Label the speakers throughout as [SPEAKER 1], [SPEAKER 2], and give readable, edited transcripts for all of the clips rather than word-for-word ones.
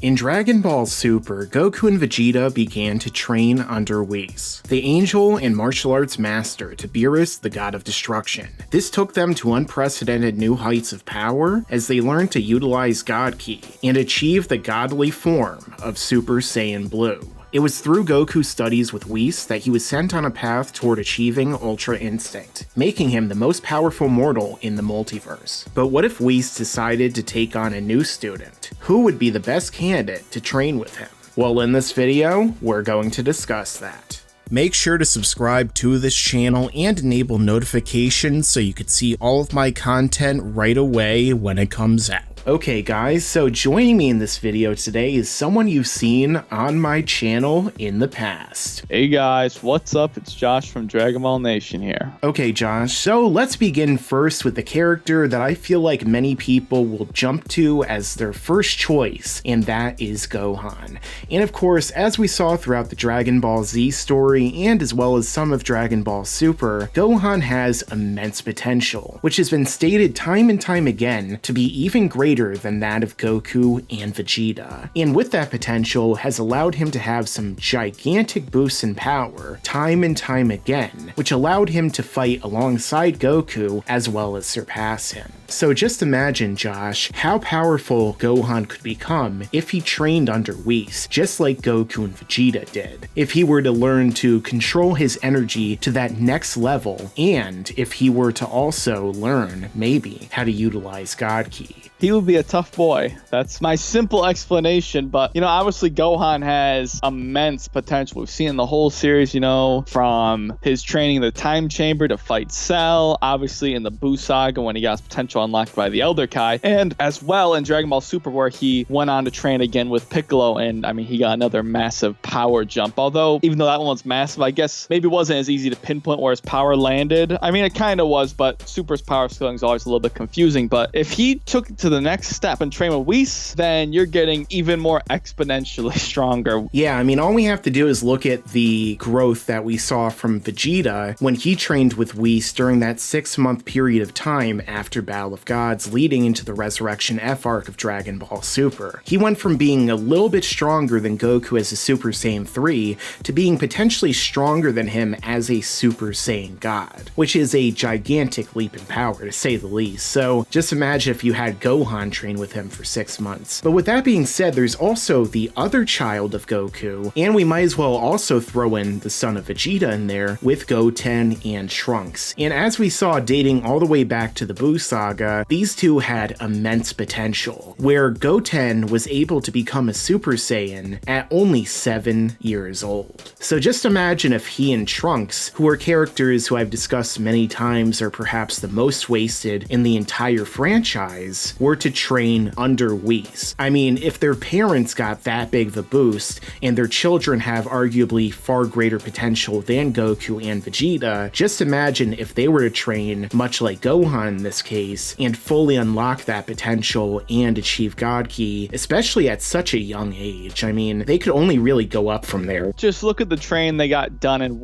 [SPEAKER 1] In Dragon Ball Super, Goku and Vegeta began to train under WHIS, the angel and martial arts master to Beerus, the god of destruction. This took them to unprecedented new heights of power as they learned to utilize God Ki and achieve the godly form of Super Saiyan Blue. It was through Goku's studies with WHIS that he was sent on a path toward achieving Ultra Instinct, making him the most powerful mortal in the multiverse. But what if WHIS decided to take on a new student? Who would be the best candidate to train with him? Well, in this video, we're going to discuss that. Make sure to subscribe to this channel and enable notifications so you can see all of my content right away when it comes out. Okay guys, so joining me in this video today is someone you've seen on my channel in the past.
[SPEAKER 2] Hey guys, what's up? It's Josh from Dragon Ball Nation here.
[SPEAKER 1] Okay Josh, so let's begin first with the character that I feel like many people will jump to as their first choice, and that is Gohan. And of course, as we saw throughout the Dragon Ball Z story and as well as some of Dragon Ball Super, Gohan has immense potential, which has been stated time and time again to be even greater than that of Goku and Vegeta, and with that potential has allowed him to have some gigantic boosts in power time and time again, which allowed him to fight alongside Goku as well as surpass him. So just imagine, Josh, how powerful Gohan could become if he trained under WHIS, just like Goku and Vegeta did. If he were to learn to control his energy to that next level, and if he were to also learn, maybe, how to utilize God Ki.
[SPEAKER 2] He would be a tough boy. That's my simple explanation. But, obviously Gohan has immense potential. We've seen the whole series, from his training in the time chamber to fight Cell, obviously in the Buu saga when he got his potential unlocked by the Elder Kai, and as well in Dragon Ball Super where he went on to train again with Piccolo, and he got another massive power jump. Although, even though that one was massive, I guess maybe it wasn't as easy to pinpoint where his power landed. It kind of was, but Super's power scaling is always a little bit confusing. But if he took it to the next step and train with WHIS, then you're getting even more exponentially stronger.
[SPEAKER 1] Yeah, all we have to do is look at the growth that we saw from Vegeta when he trained with WHIS during that 6-month period of time after Battle of Gods leading into the Resurrection F arc of Dragon Ball Super. He went from being a little bit stronger than Goku as a Super Saiyan 3 to being potentially stronger than him as a Super Saiyan God, which is a gigantic leap in power to say the least. So just imagine if you had Gohan train with him for 6 months. But with that being said, there's also the other child of Goku, and we might as well also throw in the son of Vegeta in there with Goten and Trunks. And as we saw dating all the way back to the Buu saga, these two had immense potential, where Goten was able to become a Super Saiyan at only 7 years old. So just imagine if he and Trunks, who are characters who I've discussed many times are perhaps the most wasted in the entire franchise, were to train under WHIS. If their parents got that big of a boost and their children have arguably far greater potential than Goku and Vegeta, just imagine if they were to train much like Gohan in this case and fully unlock that potential and achieve God Ki, especially at such a young age. They could only really go up from there.
[SPEAKER 2] Just look at the train they got done in,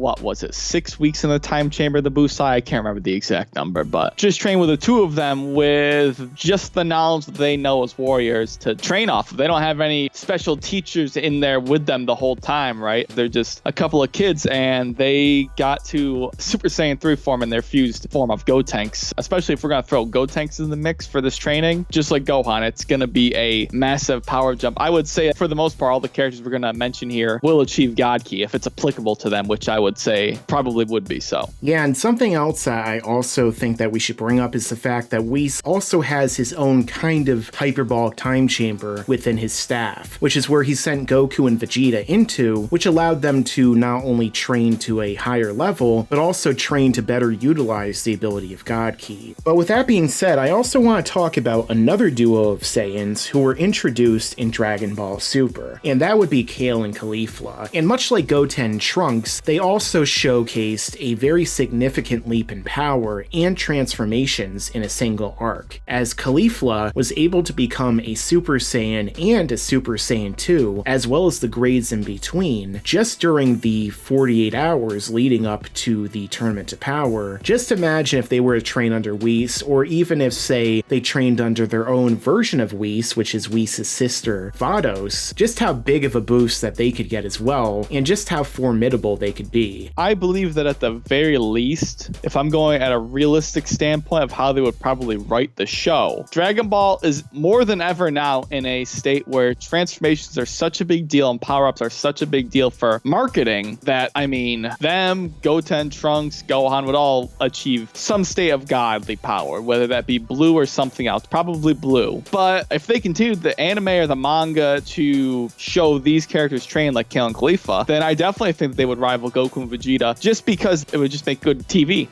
[SPEAKER 2] 6 weeks in the time chamber of the Buu saga? I can't remember the exact number, but just train with the two of them with just the knowledge that they know as warriors to train off of. They don't have any special teachers in there with them the whole time, right? They're just a couple of kids, and they got to Super Saiyan 3 form in their fused form of Gotenks. Especially if we're going to throw Gotenks in the mix for this training, just like Gohan, it's going to be a massive power jump. I would say for the most part, all the characters we're going to mention here will achieve God Ki if it's applicable to them, which I would say probably would be so.
[SPEAKER 1] Yeah, and something else that I also think that we should bring up is the fact that WHIS also has his own kind of hyperbolic time chamber within his staff, which is where he sent Goku and Vegeta into, which allowed them to not only train to a higher level, but also train to better utilize the ability of God Ki. But with that being said, I also want to talk about another duo of Saiyans who were introduced in Dragon Ball Super, and that would be Kale and Caulifla. And much like Goten and Trunks, they also showcased a very significant leap in power and transformations in a single arc, as Caulifla Vegeta was able to become a Super Saiyan and a Super Saiyan 2, as well as the grades in between, just during the 48 hours leading up to the Tournament of Power. Just imagine if they were to train under WHIS, or even if, say, they trained under their own version of WHIS, which is WHIS's sister, Vados, just how big of a boost that they could get as well, and just how formidable they could be.
[SPEAKER 2] I believe that at the very least, if I'm going at a realistic standpoint of how they would probably write the show, Dragon Ball is more than ever now in a state where transformations are such a big deal and power-ups are such a big deal for marketing that, I mean, them, Goten, Trunks, Gohan would all achieve some state of godly power, whether that be blue or something else, probably blue. But if they continue the anime or the manga to show these characters train like Kale and Khalifa, then I definitely think that they would rival Goku and Vegeta just because it would just make good TV.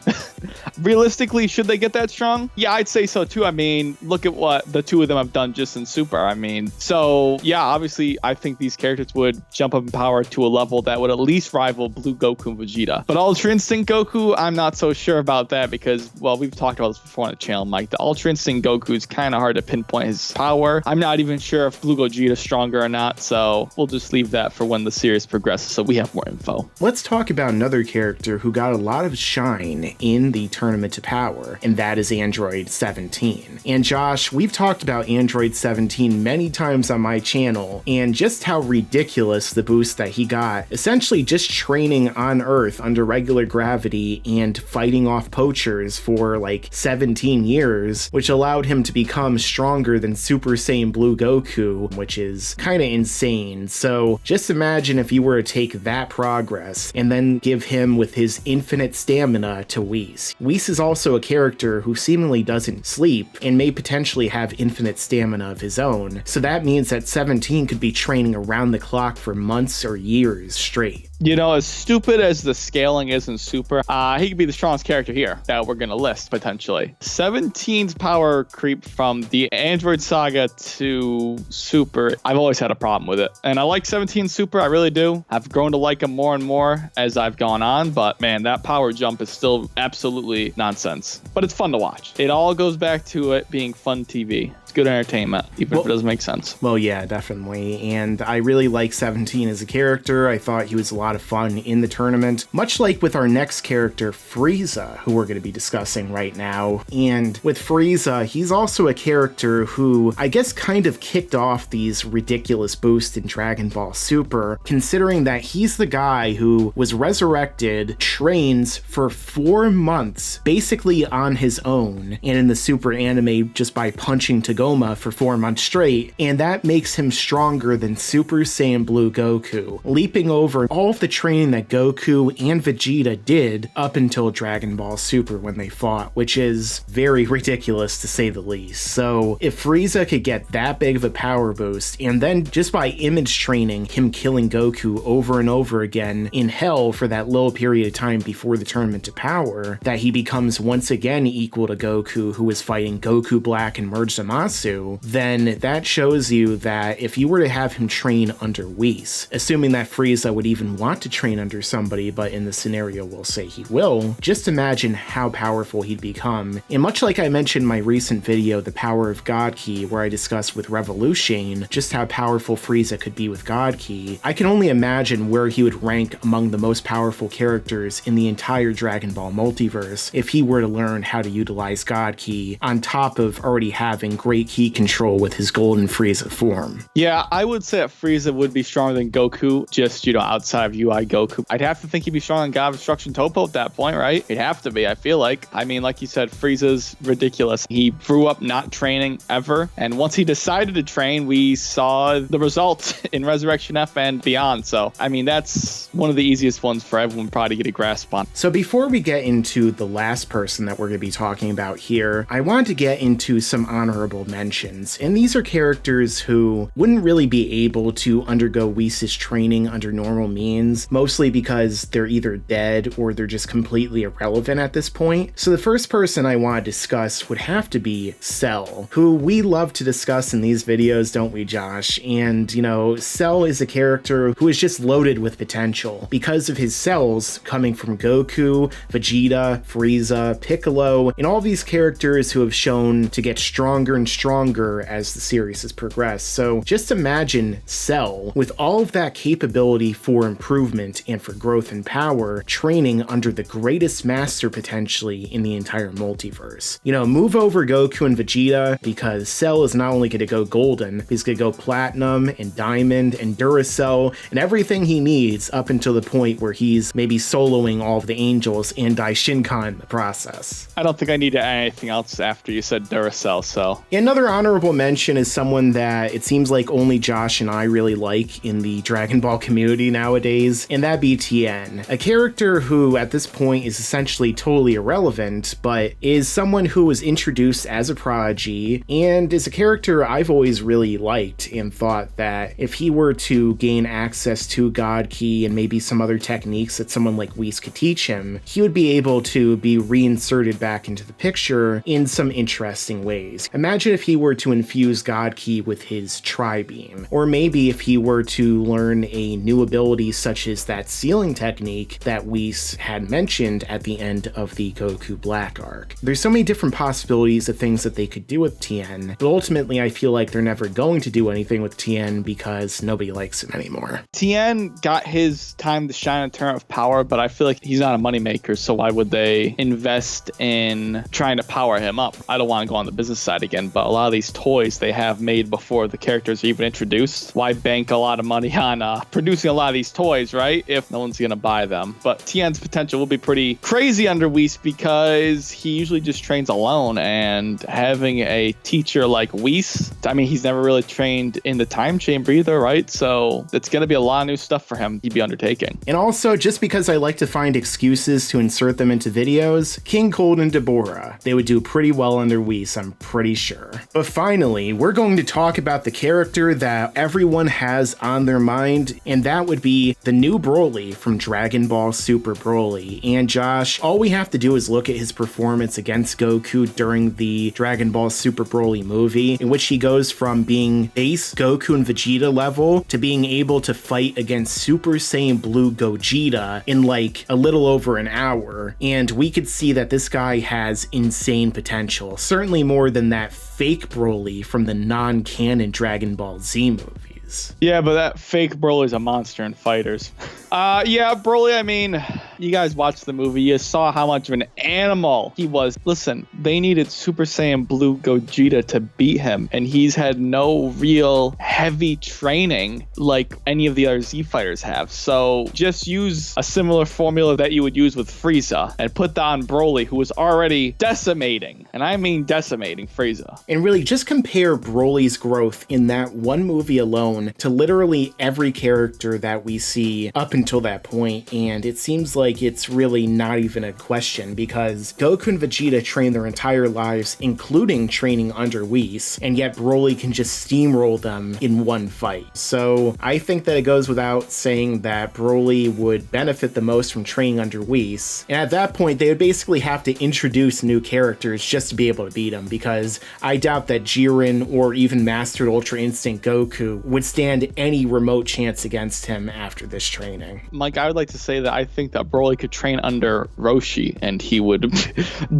[SPEAKER 2] Realistically, should they get that strong? Yeah, I'd say so too. I mean, look at what the two of them have done just in Super. I mean, so yeah, obviously, I think these characters would jump up in power to a level that would at least rival Blue Goku and Vegeta. But Ultra Instinct Goku, I'm not so sure about that because, well, we've talked about this before on the channel, Mike. The Ultra Instinct Goku is kind of hard to pinpoint his power. I'm not even sure if Blue Gogeta is stronger or not, so we'll just leave that for when the series progresses so we have more info.
[SPEAKER 1] Let's talk about another character who got a lot of shine in the Tournament to Power, and that is Android 17. And Josh, we've talked about Android 17 many times on my channel, and just how ridiculous the boost that he got, essentially just training on Earth under regular gravity and fighting off poachers for like 17 years, which allowed him to become stronger than Super Saiyan Blue Goku, which is kind of insane. So just imagine if you were to take that progress and then give him with his infinite stamina to Whis. Whis is also a character who seemingly doesn't sleep and may potentially have infinite stamina of his own, so that means that 17 could be training around the clock for months or years straight.
[SPEAKER 2] You know, as stupid as the scaling is in Super, he could be the strongest character here that we're going to list, potentially. 17's power creep from the Android Saga to Super, I've always had a problem with it. And I like 17 Super, I really do. I've grown to like him more and more as I've gone on, but man, that power jump is still absolutely nonsense. But it's fun to watch. It all goes back to it being fun TV. It's good entertainment, even if it doesn't make sense.
[SPEAKER 1] Well, yeah, definitely. And I really like 17 as a character. I thought he was a lot of fun in the tournament, much like with our next character, Frieza, who we're going to be discussing right now. And with Frieza, he's also a character who I guess kind of kicked off these ridiculous boosts in Dragon Ball Super, considering that he's the guy who was resurrected, trains for 4 months, basically on his own, and in the Super anime just by punching Tagoma for 4 months straight, and that makes him stronger than Super Saiyan Blue Goku, leaping over all of the training that Goku and Vegeta did up until Dragon Ball Super when they fought, which is very ridiculous to say the least. So if Frieza could get that big of a power boost, and then just by image training, him killing Goku over and over again in hell for that little period of time before the Tournament to Power, that he becomes once again equal to Goku, who was fighting Goku Black and Merge Zamasu, then that shows you that if you were to have him train under Whis, assuming that Frieza would even want to train under somebody, but in the scenario we'll say he will, just imagine how powerful he'd become. And much like I mentioned in my recent video, The Power of God Ki, where I discussed with Revolution just how powerful Frieza could be with God Ki, I can only imagine where he would rank among the most powerful characters in the entire Dragon Ball multiverse if he were to learn how to utilize God Ki, on top of already having great ki control with his Golden Frieza form.
[SPEAKER 2] Yeah, I would say that Frieza would be stronger than Goku, just, you know, outside of UI Goku. I'd have to think he'd be stronger than God of Destruction Toppo at that point, right? It'd have to be, I feel like. I mean, like you said, Frieza's ridiculous. He grew up not training ever, and once he decided to train, we saw the results in Resurrection F and beyond. So, I mean, that's one of the easiest ones for everyone probably to get a grasp on.
[SPEAKER 1] So before we get into the last person that we're going to be talking about here, I wanted to get into some honorable mentions, and these are characters who wouldn't really be able to undergo Whis' training under normal means, mostly because they're either dead or they're just completely irrelevant at this point. So the first person I want to discuss would have to be Cell, who we love to discuss in these videos, don't we, Josh? And, you know, Cell is a character who is just loaded with potential because of his cells coming from Goku, Vegeta, Frieza, Piccolo, and all these characters who have shown to get stronger and stronger as the series has progressed. So just imagine Cell, with all of that capability for improvement and for growth and power, training under the greatest master potentially in the entire multiverse. You know, move over Goku and Vegeta, because Cell is not only going to go golden, he's going to go platinum and diamond and Duracell and everything he needs up until the point where he's maybe soloing all of the angels and Daishinkan in the process.
[SPEAKER 2] I don't think I need to add anything else after you said Duracell, so.
[SPEAKER 1] Another honorable mention is someone that it seems like only Josh and I really like in the Dragon Ball community nowadays, and that'd be Tien. A character who at this point is essentially totally irrelevant, but is someone who was introduced as a prodigy, and is a character I've always really liked and thought that if he were to gain access to God Ki and maybe some other techniques that someone like Whis could teach him, he would be able to be reinserted back into the picture in some interesting ways. Imagine if he were to infuse God Ki with his Tri-Beam, or maybe if he were to learn a new ability such as that sealing technique that Whis had mentioned at the end of the Goku Black arc. There's so many different possibilities of things that they could do with Tien, but ultimately I feel like they're never going to do anything with Tien because nobody likes him anymore.
[SPEAKER 2] Tien got his time to shine in terms of power, but I feel like he's not a moneymaker, so why would they invest in trying to power him up? I don't want to go on the business side again, but a lot of these toys they have made before the characters are even introduced. Why bank a lot of money on producing a lot of these toys, right? If no one's going to buy them. But Tien's potential will be pretty crazy under Whis because he usually just trains alone, and having a teacher like Whis, I mean, he's never really trained in the time chamber either, right? So it's going to be a lot of new stuff for him he'd be undertaking.
[SPEAKER 1] And also, just because I like to find excuses to insert them into videos, King Cold and Deborah, they would do pretty well under Whis, I'm pretty sure. But finally, we're going to talk about the character that everyone has on their mind, and that would be the new Broly from Dragon Ball Super Broly. And Josh, all we have to do is look at his performance against Goku during the Dragon Ball Super Broly movie, in which he goes from being base Goku and Vegeta level to being able to fight against Super Saiyan Blue Gogeta in like a little over an hour. And we could see that this guy has insane potential, certainly more than that fake Broly from the non-canon Dragon Ball Z movies.
[SPEAKER 2] Yeah, but that fake Broly's a monster in fighters. Yeah, Broly, I mean, you guys watched the movie. You saw how much of an animal he was. Listen, they needed Super Saiyan Blue Gogeta to beat him, and he's had no real heavy training like any of the other Z fighters have. So just use a similar formula that you would use with Frieza and put that on Broly, who was already decimating, and I mean decimating Frieza.
[SPEAKER 1] And really, just compare Broly's growth in that one movie alone to literally every character that we see up until that point, and it seems like it's really not even a question, because Goku and Vegeta train their entire lives, including training under Whis, and yet Broly can just steamroll them in one fight. So I think that it goes without saying that Broly would benefit the most from training under Whis, and at that point they would basically have to introduce new characters just to be able to beat him, because I doubt that Jiren or even Mastered Ultra Instinct Goku would stand any remote chance against him after this training.
[SPEAKER 2] Mike, I would like to say that I think that Broly could train under Roshi, and he would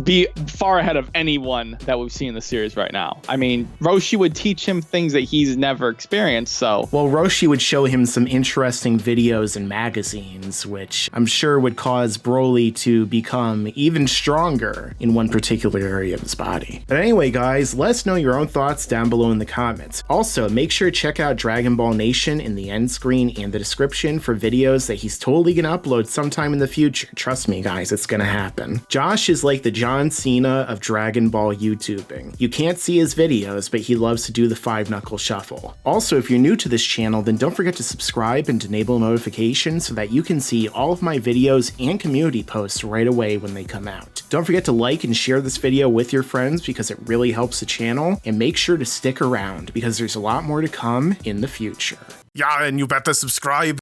[SPEAKER 2] be far ahead of anyone that we've seen in the series right now. I mean, Roshi would teach him things that he's never experienced, so...
[SPEAKER 1] Well, Roshi would show him some interesting videos and magazines, which I'm sure would cause Broly to become even stronger in one particular area of his body. But anyway, guys, let us know your own thoughts down below in the comments. Also, make sure to check out Dragon Ball Nation in the end screen and the description for videos that he's totally gonna upload sometime in the future. Trust me, guys, it's gonna happen. Josh is like the John Cena of Dragon Ball YouTubing. You can't see his videos, but he loves to do the 5-knuckle shuffle. Also, if you're new to this channel, then don't forget to subscribe and enable notifications so that you can see all of my videos and community posts right away when they come out. Don't forget to like and share this video with your friends because it really helps the channel, and make sure to stick around because there's a lot more to come in the future.
[SPEAKER 3] Yeah, and you better subscribe.